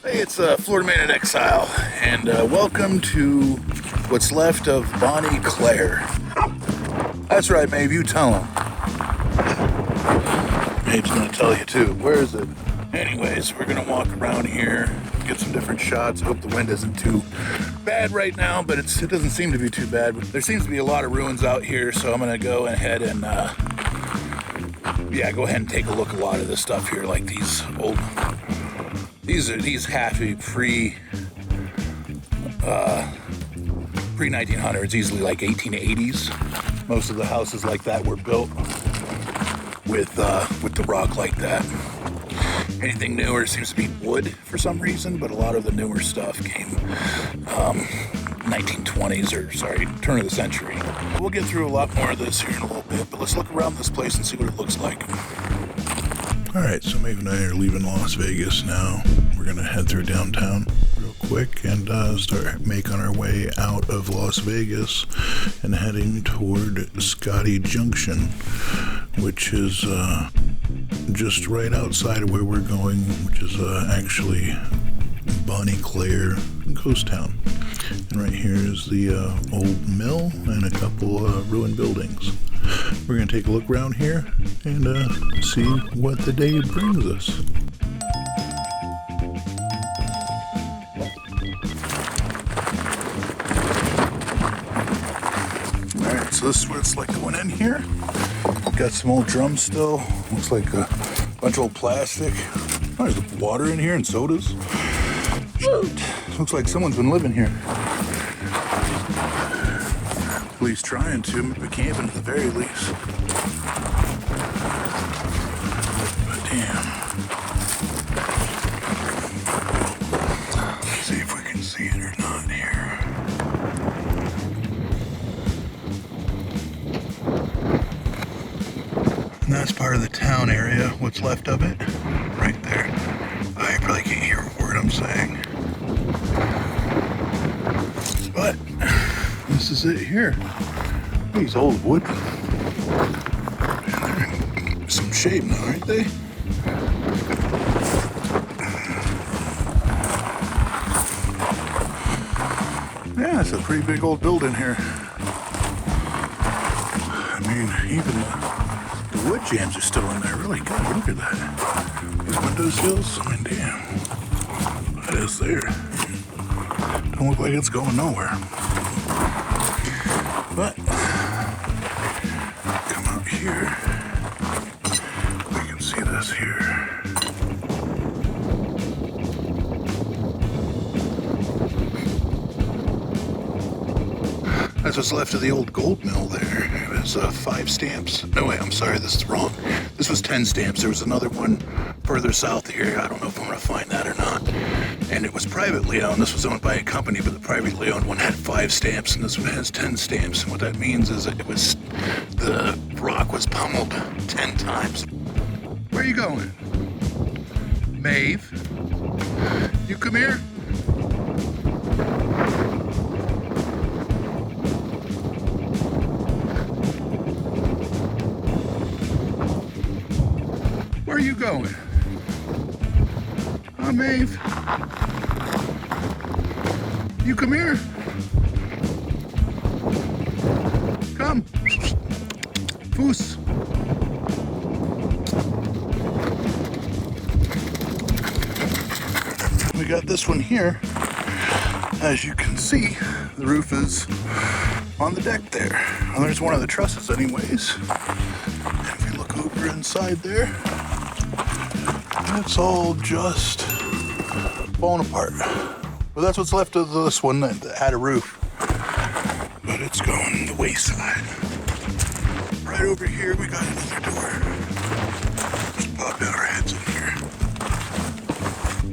Hey, it's Florida Man in Exile, and welcome to what's left of Bonnie Clare. That's right, Maeve, you tell him. Maeve's gonna tell you too. Where is it? Anyways, we're gonna walk around here, get some different shots. Hope the wind isn't too bad right now, but it doesn't seem to be too bad. There seems to be a lot of ruins out here, so I'm gonna go ahead and go ahead and take a look at a lot of this stuff here, like these old. These have to be pre-1900s, easily like 1880s. Most of the houses like that were built with the rock like that. Anything newer seems to be wood for some reason, but a lot of the newer stuff came 1920s turn of the century. We'll get through a lot more of this here in a little bit, but let's look around this place and see what it looks like. Alright, so Maeve and I are leaving Las Vegas now. We're going to head through downtown real quick and start making our way out of Las Vegas and heading toward Scotty Junction, which is just right outside of where we're going, which is actually Bonnie Clare Ghost Town. And right here is the old mill and a couple ruined buildings. We're going to take a look around here and see what the day brings us. Alright, so this is what it's like going in here. Got some old drums still. Looks like a bunch of old plastic. Oh, there's water in here and sodas. Shoot. Looks like someone's been living here. At least trying to, maybe camping at the very least. But damn. Let's see if we can see it or not here. And that's part of the town area, what's left of it, right there. Oh, you probably can't hear a word I'm saying. But this is it here. These old wood. They're in some shape now, aren't they? Yeah, it's a pretty big old building here. I mean, even the wood jams are still in there. Really good. Look at that. These window sills. I mean, damn. That is there. Don't look like it's going nowhere. But come out here. We can see this here. That's what's left of the old gold mill there. It was 5 stamps. No, wait, I'm sorry, this is wrong. This was 10 stamps. There was another one further south here. I don't know if I'm going to find that or not. And it was privately owned. This was owned by a company, but the privately owned one had 5 stamps, and this one has 10 stamps. And what that means is that the rock was pummeled 10 times. Where are you going? Maeve? You come here? Where are you going? Huh, Maeve? You come here. Come. Foos. We got this one here. As you can see, the roof is on the deck there. Well, there's one of the trusses anyways. And if you look over inside there, it's all just falling apart. Well, that's what's left of this one that had a roof. But it's going the wayside. Right over here, we got another door. Just pop out our heads in here.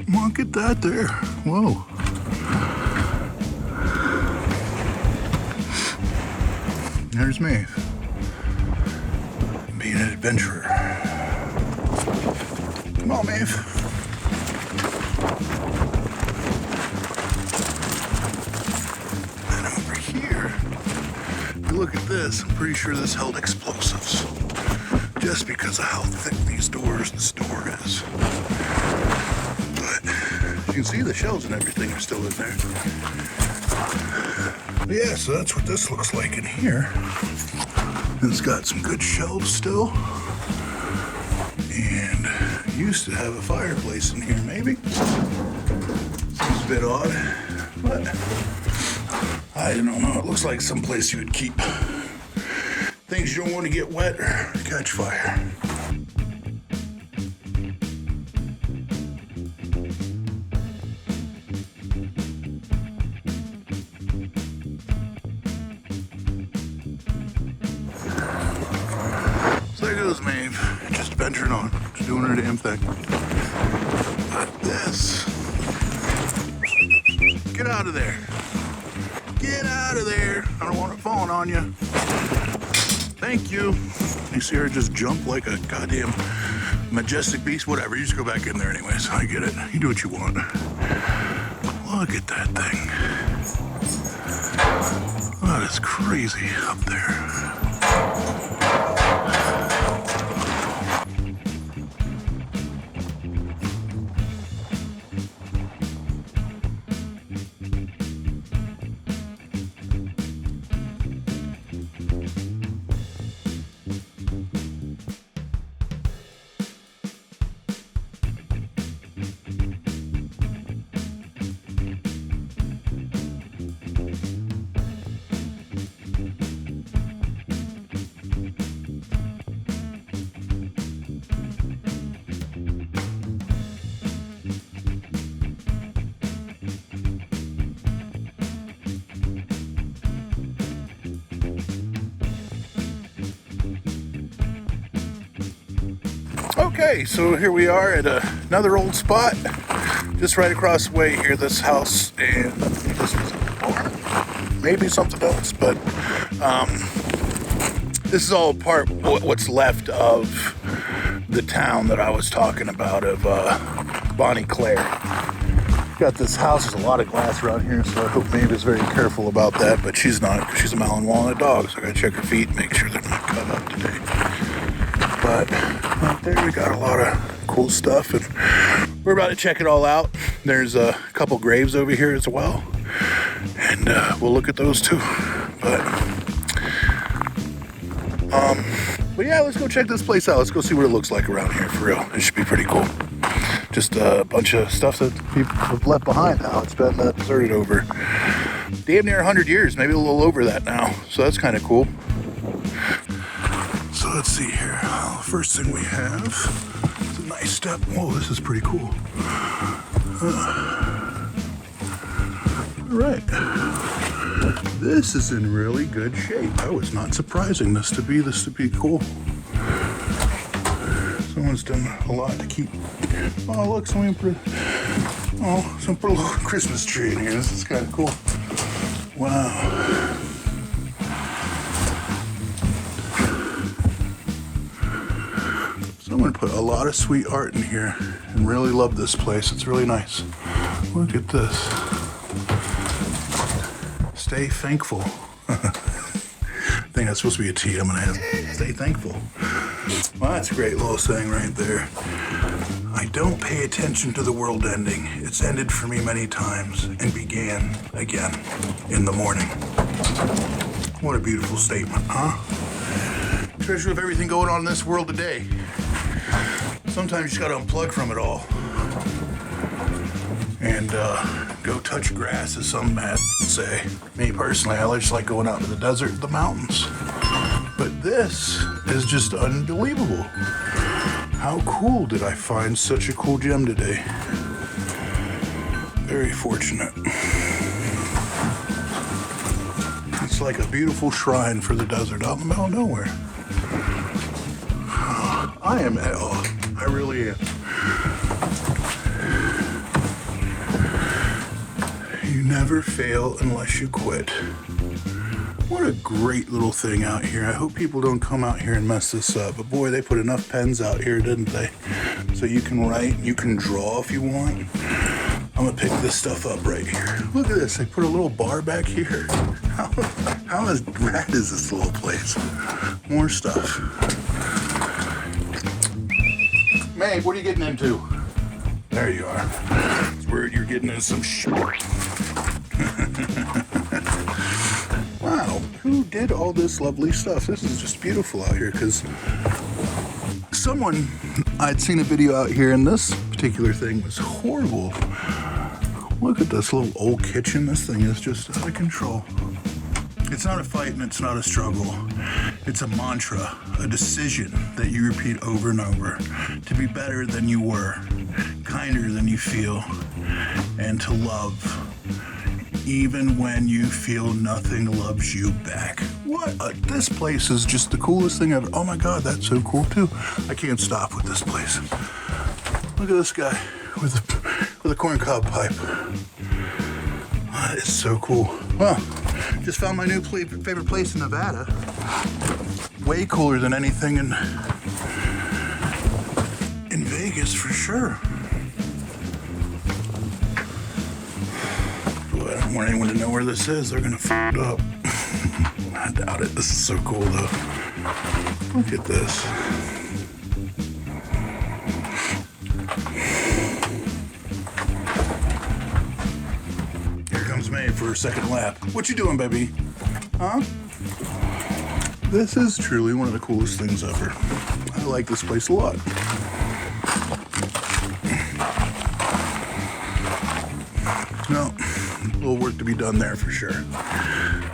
Come on, get that there. Whoa. There's Maeve. Being an adventurer. Come on, Maeve. And over here, if you look at this, I'm pretty sure this held explosives. Just because of how thick these doors and this door is. But you can see the shells and everything are still in there. But yeah, so that's what this looks like in here. It's got some good shelves still. And used to have a fireplace in here, maybe. Seems a bit odd, but I don't know. It looks like someplace you would keep things you don't want to get wet or catch fire. So there goes Maeve, just venturing on, just doing her damn thing. But this, get out of there. Get out of there. I don't want it falling on you. Thank you. You see her just jump like a goddamn majestic beast? Whatever, you just go back in there anyways. I get it. You do what you want. Look at that thing. That is crazy up there. Okay, so here we are at another old spot, just right across the way here, this house, and this was a barn, maybe something else, but this is all part what's left of the town that I was talking about of Bonnie Clare. Got this house, there's a lot of glass around here, so I hope Maeve is very careful about that, but she's not, because she's a Malin walnut dog, so I gotta check her feet and make sure they're not cut up today. But out there we got a lot of cool stuff, and we're about to check it all out. There's a couple graves over here as well, and we'll look at those too. But yeah, let's go check this place out. Let's go see what it looks like around here for real. It should be pretty cool. Just a bunch of stuff that people have left behind now. It's been deserted over damn near 100 years, maybe a little over that now. So that's kind of cool. So let's see here. First thing we have is a nice step. Whoa, this is pretty cool. All right. This is in really good shape. I was not surprising this to be cool. Someone's done a lot to keep. Oh, look, someone put a little Christmas tree in here. This is kind of cool. Wow. Someone put a lot of sweet art in here and really love this place. It's really nice. Look at this. Stay thankful. I think that's supposed to be a T. I'm gonna have stay thankful. Well, that's a great little saying right there. I don't pay attention to the world ending. It's ended for me many times and began again in the morning. What a beautiful statement, huh? Especially with everything going on in this world today. Sometimes you just gotta unplug from it all. And go touch grass, as some mad say. Me personally, I just like going out to the desert, the mountains. But this is just unbelievable. How cool did I find such a cool gem today? Very fortunate. It's like a beautiful shrine for the desert out in the middle of nowhere. I am at awe. I really am. You never fail unless you quit. What a great little thing out here. I hope people don't come out here and mess this up. But boy, they put enough pens out here, didn't they? So you can write, you can draw if you want. I'm gonna pick this stuff up right here. Look at this, they put a little bar back here. How rad is this little place? More stuff. Maeve, what are you getting into? There you are. word you're getting is some shit. Wow, who did all this lovely stuff? This is just beautiful out here, because I'd seen a video out here, and this particular thing was horrible. Look at this little old kitchen. This thing is just out of control. It's not a fight and it's not a struggle. It's a mantra, a decision that you repeat over and over to be better than you were, kinder than you feel, and to love even when you feel nothing loves you back. This place is just the coolest thing ever. Oh my God, that's so cool too. I can't stop with this place. Look at this guy with a corncob pipe. That is so cool. Well, just found my new favorite place in Nevada. Way cooler than anything in Vegas for sure. Boy, I don't want anyone to know where this is. They're gonna f it up. I doubt it. This is so cool though. Look at this. Here comes May for her second lap. What you doing, baby? Huh? This is truly one of the coolest things ever. I like this place a lot. No, a little work to be done there for sure.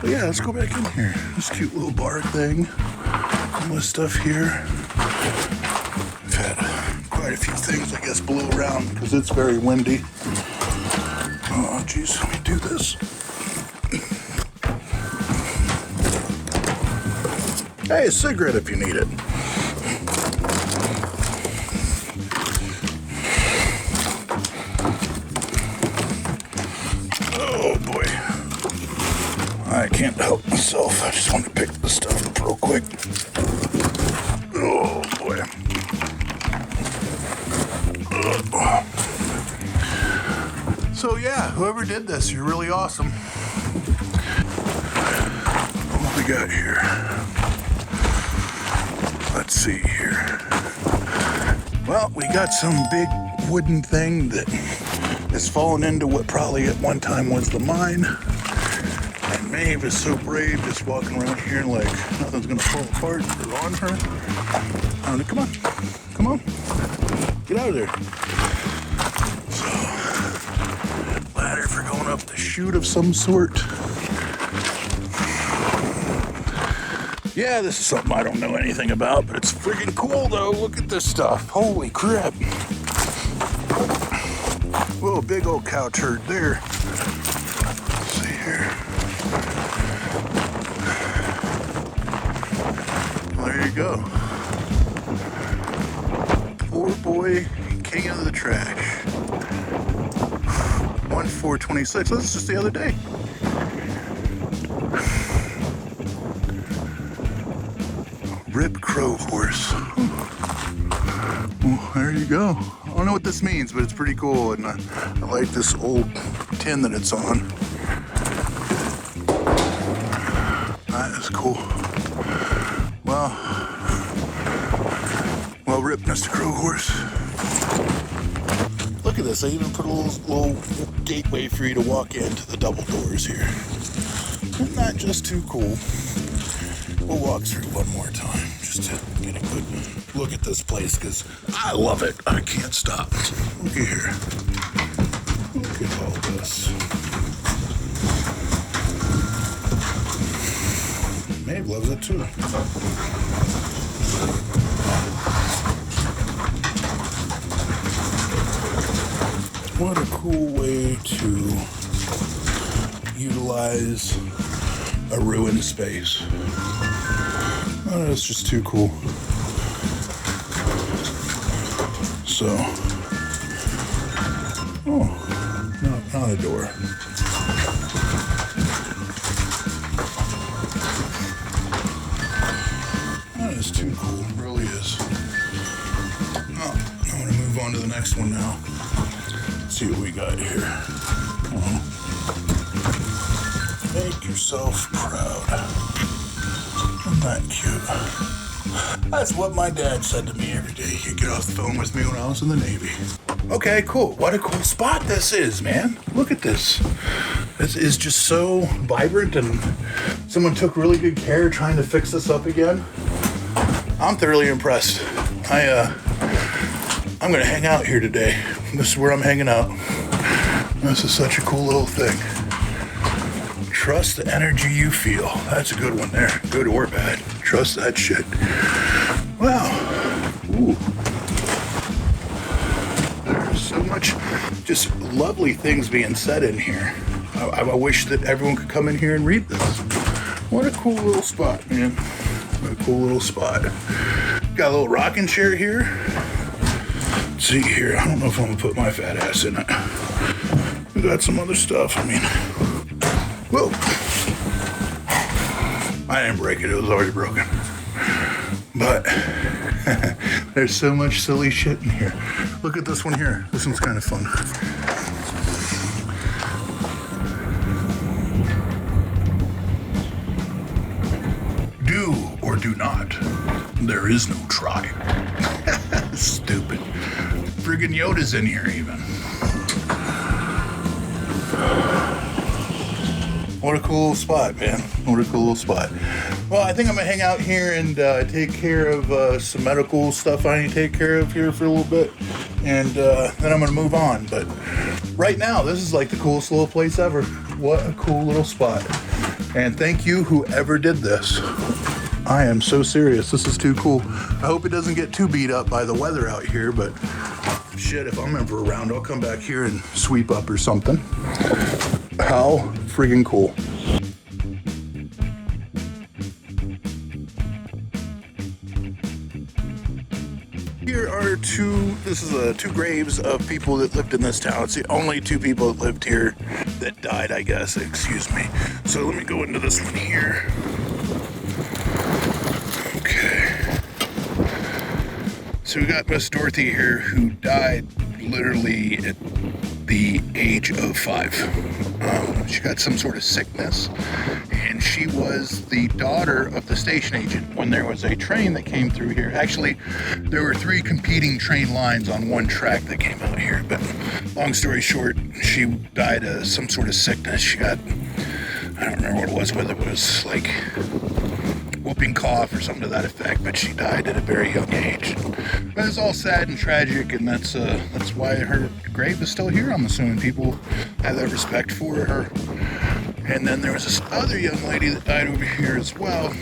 But yeah, let's go back in here. This cute little bar thing. All this stuff here. I've had quite a few things, I guess, blow around because it's very windy. Oh, geez, let me do this. Hey, a cigarette if you need it. Oh boy. I can't help myself. I just want to pick this stuff up real quick. Oh boy. So yeah, whoever did this, you're really awesome. What we got here? Let's see here. Well, we got some big wooden thing that has fallen into what probably at one time was the mine. And Maeve is so brave just walking around here like nothing's gonna fall apart or on her. Come on, come on, get out of there. So, ladder for going up the chute of some sort. Yeah, this is something I don't know anything about, but it's freaking cool though. Look at this stuff. Holy crap. Whoa, big old cow turd there. Let's see here. Well, there you go. Poor boy, king of the trash. 1/4/26. This is just the other day. Rib crow horse. Well, there you go. I don't know what this means, but it's pretty cool, and I like this old tin that it's on. That is cool. Well, rip, Mr. Crow Horse. Look at this. I even put a little gateway for you to walk into the double doors here. Isn't that just too cool? We'll walk through one more time just to get a good look at this place because I love it. I can't stop. Look at here. Look at all this. Maeve loves it too. What a cool way to utilize a ruined space. Oh, that's just too cool. So, not a door. That is too cool, it really is. Oh, I'm gonna move on to the next one now. Let's see what we got here. Make yourself proud. Isn't that cute? That's what my dad said to me every day. He'd get off the phone with me when I was in the Navy. Okay, cool. What a cool spot this is, man. Look at this. This is just so vibrant, and someone took really good care trying to fix this up again. I'm thoroughly impressed. I'm gonna hang out here today. This is where I'm hanging out. This is such a cool little thing. Trust the energy you feel. That's a good one there. Good or bad. Trust that shit. Wow. Ooh. There's so much just lovely things being said in here. I wish that everyone could come in here and read this. What a cool little spot, man. What a cool little spot. Got a little rocking chair here. Let's see here. I don't know if I'm gonna put my fat ass in it. We got some other stuff. I mean, whoa. I didn't break it. It was already broken. But there's so much silly shit in here. Look at this one here. This one's kind of fun. Do or do not. There is no try. Stupid. Friggin' Yoda's in here even. What a cool spot, man. What a cool little spot. Well, I think I'm gonna hang out here and take care of some medical stuff I need to take care of here for a little bit. And then I'm gonna move on. But right now, this is like the coolest little place ever. What a cool little spot. And thank you, whoever did this. I am so serious. This is too cool. I hope it doesn't get too beat up by the weather out here, but shit, if I'm ever around, I'll come back here and sweep up or something. How freaking cool. Here are this is two graves of people that lived in this town. It's the only two people that lived here that died, I guess, excuse me. So let me go into this one here. Okay. So we got Miss Dorothy here, who died literally at the age of 5. She got some sort of sickness, and she was the daughter of the station agent when there was a train that came through here. Actually, there were 3 competing train lines on one track that came out here, but long story short, she died of some sort of sickness. She got, I don't remember what it was, whether it was like whooping cough or something to that effect, but she died at a very young age. But it's all sad and tragic, and that's why her grave is still here. I'm assuming people have that respect for her. And then there was this other young lady that died over here as well.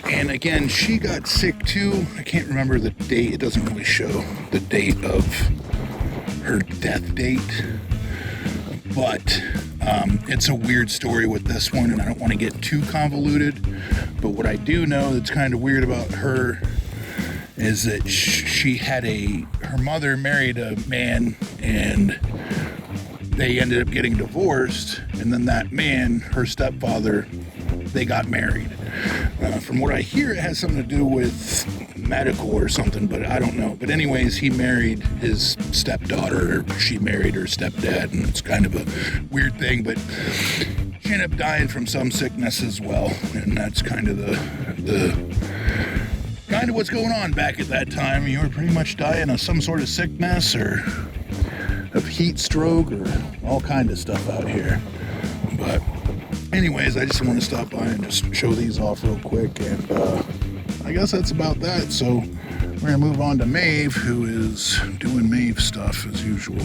And again, she got sick too. I can't remember the date. It doesn't really show the date of her death date. But it's a weird story with this one, and I don't want to get too convoluted. But what I do know that's kind of weird about her is that she had her mother married a man, and they ended up getting divorced. And then that man, her stepfather, they got married. From what I hear, it has something to do with medical or something, but I don't know. But anyways, he married his stepdaughter, or she married her stepdad, and it's kind of a weird thing, but she ended up dying from some sickness as well, and that's kind of kind of what's going on back at that time. You were pretty much dying of some sort of sickness or of heat stroke or all kind of stuff out here. But anyways, I just want to stop by and just show these off real quick, and I guess that's about that. So we're gonna move on to Maeve, who is doing Maeve stuff as usual.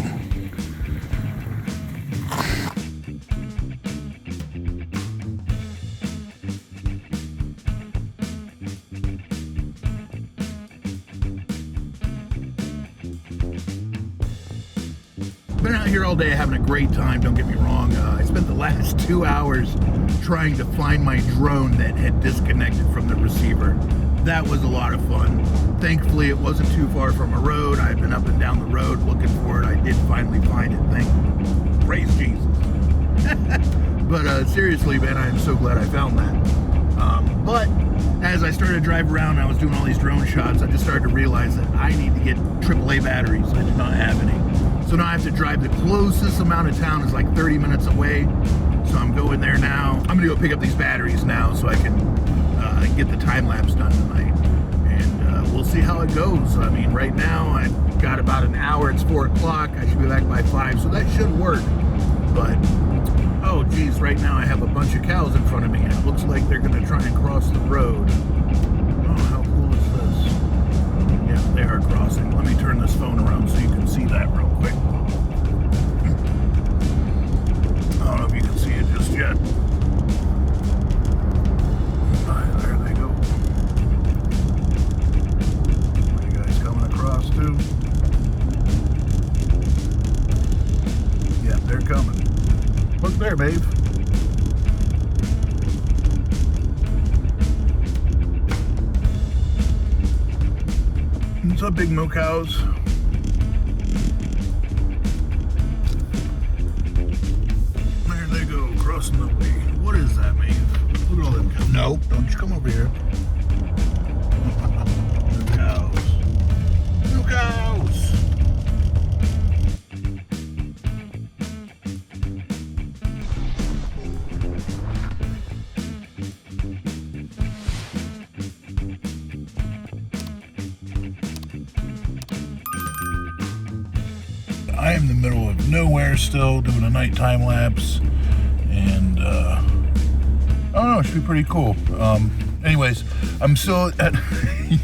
Been out here all day having a great time, don't get me wrong. I spent the last 2 hours trying to find my drone that had disconnected from the receiver. That was a lot of fun. Thankfully, it wasn't too far from a road. I've been up and down the road looking for it. I did finally find it. Praise Jesus. But seriously, man, I am so glad I found that. But as I started to drive around and I was doing all these drone shots, I just started to realize that I need to get AAA batteries. I did not have any. So now I have to drive. The closest amount of town is like 30 minutes away. So I'm going there now. I'm gonna go pick up these batteries now so I can get the time lapse done tonight, and we'll see how it goes. I mean, right now I've got about an hour. It's 4 o'clock. I should be back by 5, so that should work. But oh geez, right now I have a bunch of cows in front of me, and it looks like they're going to try and cross the road. Oh, how cool is this? Yeah, they are crossing. Let me turn this phone around so you can see that real quick. I don't know if you can see it just yet. There they go. Are you guys coming across too? Yeah, they're coming. Look there, babe. What's up, big moo cows? There they go, crossing the way. What is that, Maeve? Look at all them cows. No, don't you come over here. Moo cows. Moo cows! I am in the middle of nowhere still, doing a night time lapse, and I don't know, it should be pretty cool. Anyways, I'm still at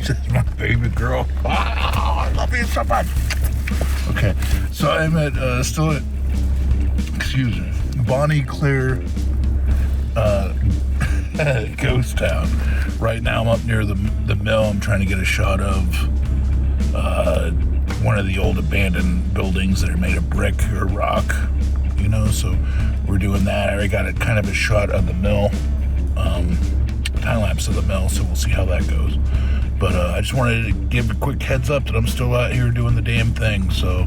just my baby girl. Oh, I love you so much. Okay, so I'm at still at Bonnie Clare Ghost Town. Right now I'm up near the mill. I'm trying to get a shot of one of the old abandoned buildings that are made of brick or rock, you know, so we're doing that. I already got a kind of a shot of the mill, time lapse of the mill, so we'll see how that goes. But I just wanted to give a quick heads up that I'm still out here doing the damn thing, so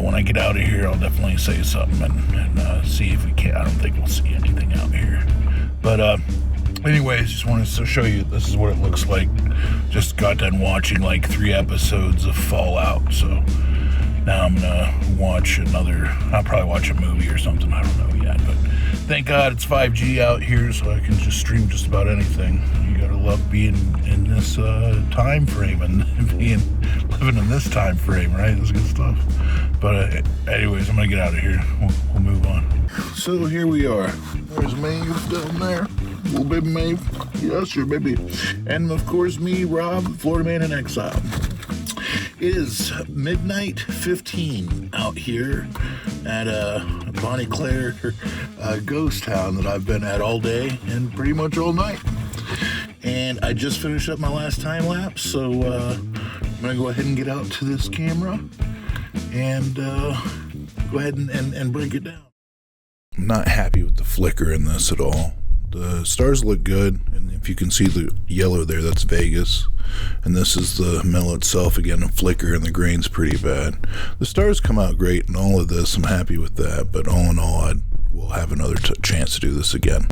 when I get out of here, I'll definitely say something and see if we can. I don't think we'll see anything out here, but anyways, just wanted to show you this is what it looks like. Just got done watching like 3 episodes of Fallout, so now I'm gonna watch another. I'll probably watch a movie or something. I don't know yet, but thank God it's 5G out here, so I can just stream just about anything. You gotta love being in this time frame and living in this time frame, right? That's good stuff. But anyways, I'm gonna get out of here. We'll move on. So here we are. There's Maeve down there. Little baby Maeve. Yes, your baby. And of course me, Rob, Florida man in exile. It is midnight 15 out here at Bonnie Clare ghost town that I've been at all day and pretty much all night. And I just finished up my last time lapse, so I'm gonna go ahead and get out to this camera and go ahead and break it down. I'm not happy with the flicker in this at all. The stars look good, and if you can see the yellow there, that's Vegas. And this is the mill itself, again, a flicker, and the grain's pretty bad. The stars come out great in all of this. I'm happy with that, but all in all, we'll have another chance to do this again.